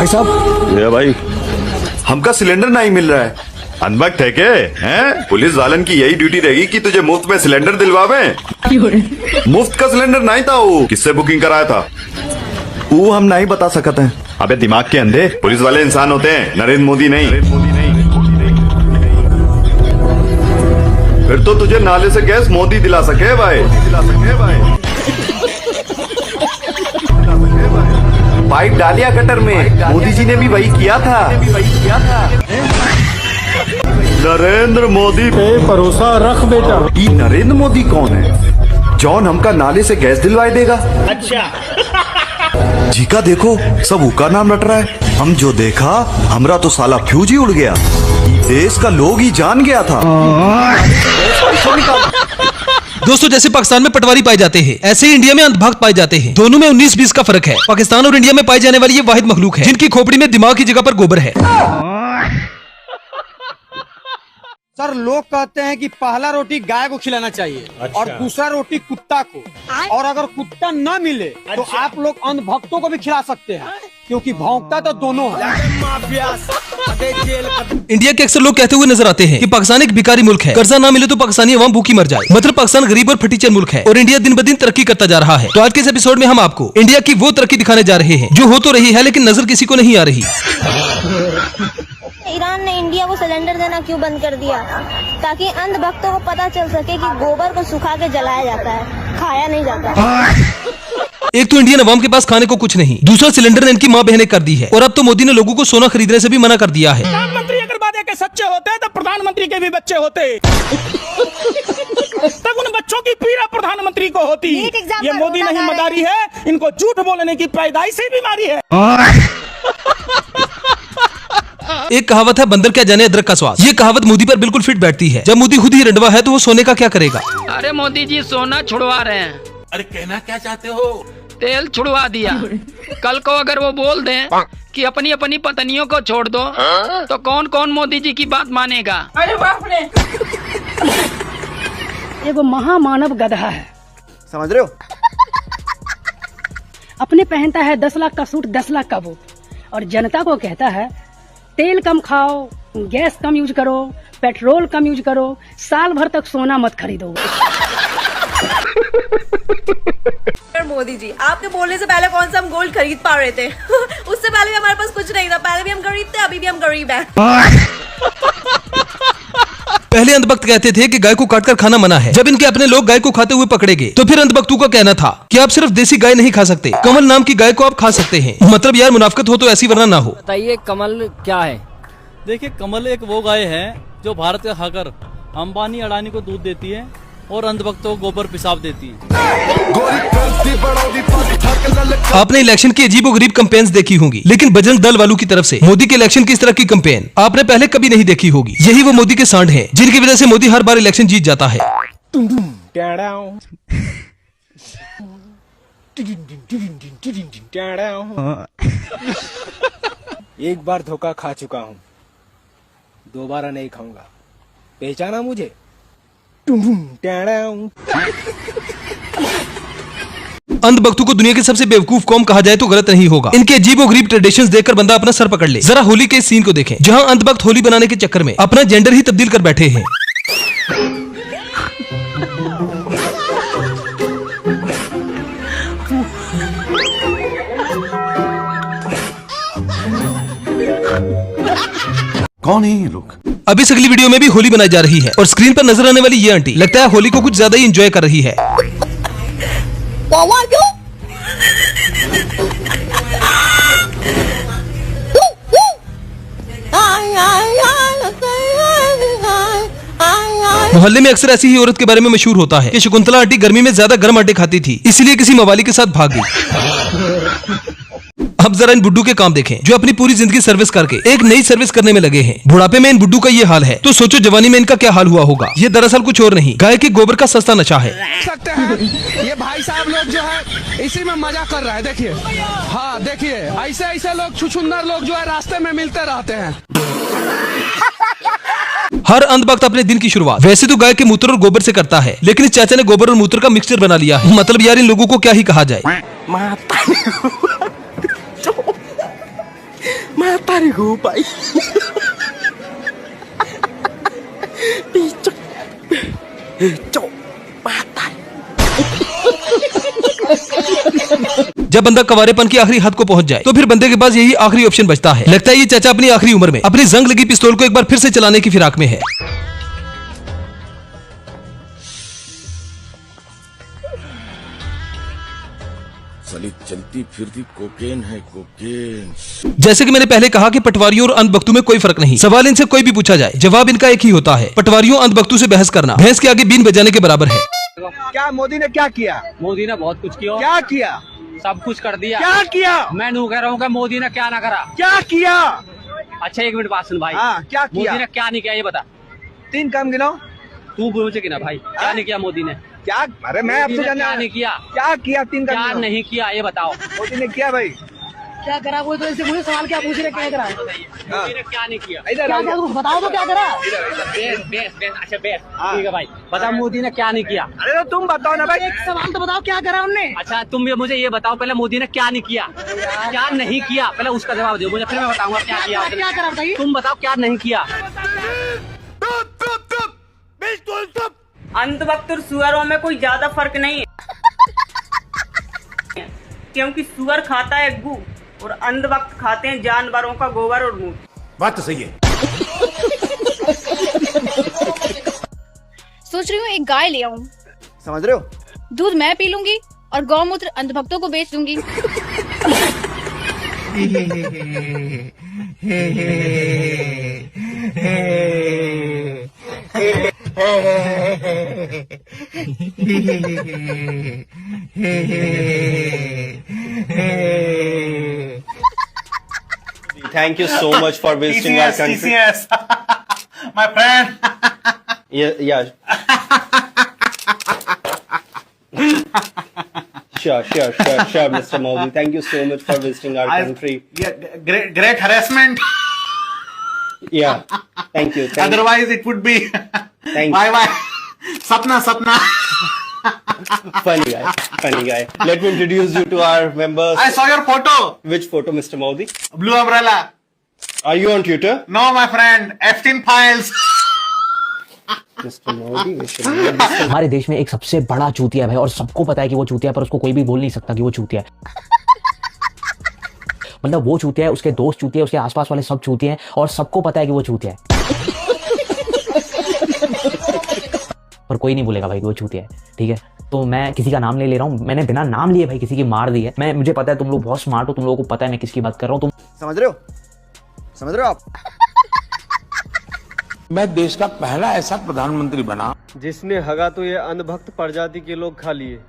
भाई साहब। ये भाई, हमका सिलेंडर नहीं मिल रहा है। अनबख्त है के हैं? पुलिस वालन की यही ड्यूटी रहेगी कि तुझे मुफ्त में सिलेंडर दिलवावे। मुफ्त का सिलेंडर नहीं था वो, किससे बुकिंग कराया था वो हम नहीं बता सकते हैं। अबे दिमाग के अंधे, पुलिस वाले इंसान होते हैं, नरेंद्र मोदी नहीं। फिर तो तुझे नाले से गैस मोदी दिला सके भाई। पाइप डालिया गटर में, मोदी जी ने भी वही किया था। नरेंद्र मोदी पे भरोसा रख बेटा। ये नरेंद्र मोदी कौन है? जॉन हमका नाले से गैस दिलवाए देगा। अच्छा जी का देखो, सब उका नाम रट रहा है। हम जो देखा, हमरा तो साला फ्यूज ही उड़ गया। देश का लोग ही जान गया था। दोस्तों, जैसे पाकिस्तान में पटवारी पाए जाते हैं, ऐसे ही इंडिया में अंधभक्त पाए जाते हैं। दोनों में 19-20 का फर्क है। पाकिस्तान और इंडिया में पाई जाने वाली ये वाहिद मखलूक है जिनकी खोपड़ी में दिमाग की जगह पर गोबर है। सर, लोग कहते हैं कि पहला रोटी गाय को खिलाना चाहिए। अच्छा। और दूसरा रोटी कुत्ता को, और अगर कुत्ता न मिले तो आप लोग अंधभक्तों को भी खिला सकते हैं, क्योंकि भौंकता तो दोनों है। इंडिया के अक्सर लोग कहते हुए नजर आते हैं कि पाकिस्तान एक भिखारी मुल्क है, कर्जा ना मिले तो पाकिस्तानी अवाम भूखी मर जाए। मतलब पाकिस्तान गरीब और फटीचर मुल्क है और इंडिया दिन ब दिन तरक्की करता जा रहा है। तो आज के इस एपिसोड में हम आपको इंडिया की वो तरक्की दिखाने जा रहे हैं जो हो तो रही है लेकिन नजर किसी को नहीं आ रही। ईरान ने इंडिया को सिलेंडर देना क्यों बंद कर दिया? ताकि अंधभक्तों को पता चल सके कि गोबर को सुखा के जलाया जाता है, खाया नहीं जाता। एक तो इंडियन अवाम के पास खाने को कुछ नहीं, दूसरा सिलेंडर ने इनकी माँ बहनें कर दी है, और अब तो मोदी ने लोगों को सोना खरीदने से भी मना कर दिया है। प्रधानमंत्री अगर वादे के सच्चे होते तो प्रधानमंत्री के भी बच्चे होते। तब उन बच्चों की पीड़ा प्रधानमंत्री को होती। ये मोदी नहीं मदारी है, इनको झूठ बोलने की पैदाइशी बीमारी है। एक कहावत है, बंदर क्या जाने अदरक का स्वाद। ये कहावत मोदी पर बिल्कुल फिट बैठती है। जब मोदी खुद ही रंडवा है तो वो सोने का क्या करेगा? अरे मोदी जी सोना छुड़वा रहे हैं। अरे कहना क्या चाहते हो? तेल छुड़वा दिया। कल को अगर वो बोल दें कि अपनी अपनी पत्नियों को छोड़ दो तो कौन कौन मोदी जी की बात मानेगा? अरे बाप रे। ये वो महामानव गधा है, समझ रहे हो? अपने पहनता है 10 लाख का सूट, 10 लाख का बूट, और जनता को कहता है तेल कम खाओ, गैस कम यूज करो, पेट्रोल कम यूज करो, साल भर तक सोना मत खरीदो। मोदी जी, आपके बोलने से पहले कौन सा हम गोल्ड खरीद पा रहे थे? उससे पहले भी हमारे पास कुछ नहीं था। पहले भी हम गरीब थे, अभी भी हम गरीब हैं। पहले अंधभक्त कहते थे कि गाय को काटकर खाना मना है। जब इनके अपने लोग गाय को खाते हुए पकड़े गए तो फिर अंधभक्तों का कहना था कि आप सिर्फ देसी गाय नहीं खा सकते, कमल नाम की गाय को आप खा सकते हैं। मतलब यार, मुनाफिकत हो तो ऐसी, वरना ना हो। बताइए कमल क्या है? देखिए, कमल एक वो गाय है जो भारत का खाकर अंबानी अडानी को दूध देती है और अंधभक्तों को गोबर पेशाब देती है। आपने इलेक्शन की अजीबोगरीब कैंपेन्स देखी होंगी, लेकिन बजरंग दल वालों की तरफ से मोदी के इलेक्शन की इस तरह की कैंपेन आपने पहले कभी नहीं देखी होगी। यही वो मोदी के सांड हैं, जिनकी वजह से मोदी हर बार इलेक्शन जीत जाता है। एक बार धोखा खा चुका हूँ, दोबारा नहीं खाऊंगा। पहचाना मुझे? अंधभक्तों को दुनिया की सबसे बेवकूफ कौम कहा जाए तो गलत नहीं होगा। इनके अजीबोगरीब ट्रेडिशंस देखकर बंदा अपना सर पकड़ ले। जरा होली के इस सीन को देखें, जहां अंधभक्त होली बनाने के चक्कर में अपना जेंडर ही तब्दील कर बैठे हैं। कौन है ये लोग? अब इस अगली वीडियो में भी होली बनाई जा रही है और स्क्रीन पर नजर आने वाली ये आंटी लगता है होली को कुछ ज्यादा ही एंजॉय कर रही है। मोहल्ले में अक्सर ऐसी ही औरत के बारे में मशहूर होता है कि शकुंतला आंटी गर्मी में ज्यादा गर्म आटे खाती थी, इसलिए किसी मवाली के साथ भाग गई। अब जरा इन बुड्ढू के काम देखें, जो अपनी पूरी जिंदगी सर्विस करके एक नई सर्विस करने में लगे हैं। बुढ़ापे में इन बुड्ढू का ये हाल है तो सोचो जवानी में इनका क्या हाल हुआ होगा। ये दरअसल कुछ और नहीं, गाय के गोबर का सस्ता नशा है। सकते हैं ये भाई साहब लोग जो है इसी में मजा कर रहा है। देखिए, हाँ देखिए, ऐसे ऐसे लोग छुछुंदर लोग जो है रास्ते में मिलते रहते हैं। हर अंधभक्त अपने दिन की शुरुआत वैसे तो गाय के मूत्र और गोबर से करता है, लेकिन इस चाचा ने गोबर और मूत्र का मिक्सचर बना लिया है। मतलब यार, इन लोगों को क्या ही कहा जाए। Matarigo, pai. जब बंदा कवारेपन की आखिरी हद को पहुंच जाए तो फिर बंदे के पास यही आखिरी ऑप्शन बचता है। लगता है ये चाचा अपनी आखिरी उम्र में अपनी जंग लगी पिस्तौल को एक बार फिर से चलाने की फिराक में है। चलती फिरती कोकेन है, कोकेन। जैसे कि मैंने पहले कहा कि पटवारियों और अंधभक्तों में कोई फर्क नहीं। सवाल इनसे कोई भी पूछा जाए जवाब इनका एक ही होता है। पटवारियों अंधभक्तों से बहस करना भैंस के आगे बीन बजाने के बराबर है। क्या मोदी ने क्या किया? मोदी ने बहुत कुछ किया। क्या किया? सब कुछ कर दिया। क्या किया? मैं नू कह रहा हूँ कि मोदी ने क्या ना करा। क्या किया? अच्छा एक मिनट बात सुन भाई। हाँ, क्या किया? मोदी ने क्या नहीं किया ये बता। 3 काम गिनाओ। तू मुझे गिना भाई, क्या नहीं किया मोदी ने? क्या? अरे मैं आपसे जानना। क्या नहीं किया? क्या किया? 3 काम क्या नहीं किया ये बताओ। मोदी ने किया भाई। क्या करा? वो तो ऐसे मुझे सवाल क्या पूछ रहे, क्या करा? मोदी ने क्या नहीं किया? इधर बताओ तो क्या करा? बेस अच्छा बेस ठीक है भाई, बता मोदी ने क्या नहीं किया। अरे तो तुम बताओ ना भाई। एक सवाल तो बताओ, क्या करा उनने? अच्छा तुम मुझे ये बताओ पहले मोदी ने क्या नहीं किया, क्या नहीं किया, पहले उसका जवाब दो मुझे, फिर मैं बताऊंगा क्या किया। क्या करा बताइए? तुम बताओ क्या नहीं किया। अंधभक्त और सुअरों में कोई ज्यादा फर्क नहीं है, क्योंकि सुअर खाता है गू और अंधभक्त खाते हैं जानवरों का गोबर और मूत्र। बात तो सही है। सोच रही हूँ एक गाय ले आऊं, समझ रहे हो? दूध मैं पी लूंगी और गौमूत्र अंधभक्तों को बेच दूंगी। Thank you so much for visiting our country. TCS, my friend. Yeah. Sure, Mr. Modi. Thank you so much for visiting our country. Yeah, great harassment. Yeah, thank you. Otherwise, it would be Thank bye. Sapna. Funny guy. Let me introduce you to our members. I saw your photo. Which photo, Mr. Modi? Blue umbrella. Are you on Twitter? No, my friend. Epstein files. Mr. Modi. हमारे देश में एक सबसे बड़ा चूतिया है और सबको पता है कि वो चूतिया, पर उसको कोई भी बोल नहीं सकता कि वो चूतिया है। मतलब वो चूतिया है, उसके दोस्त चूतिया है, उसके आसपास वाले सब चूतिया हैं और सबको पता है कि वो चूतिया है, पर कोई नहीं बोलेगा भाई वो चूतिया है। ठीक है, तो मैं किसी का नाम ले रहा हूँ। मैंने बिना नाम लिए भाई किसी की मार दी है। मुझे पता है तुम लोग बहुत स्मार्ट हो, तुम लोगों को पता है मैं किसकी बात कर रहा हूँ। तुम समझ रहे हो आप? मैं देश का पहला ऐसा प्रधानमंत्री बना जिसने हगा तो ये अंधभक्त प्रजाति के लोग खा लिए।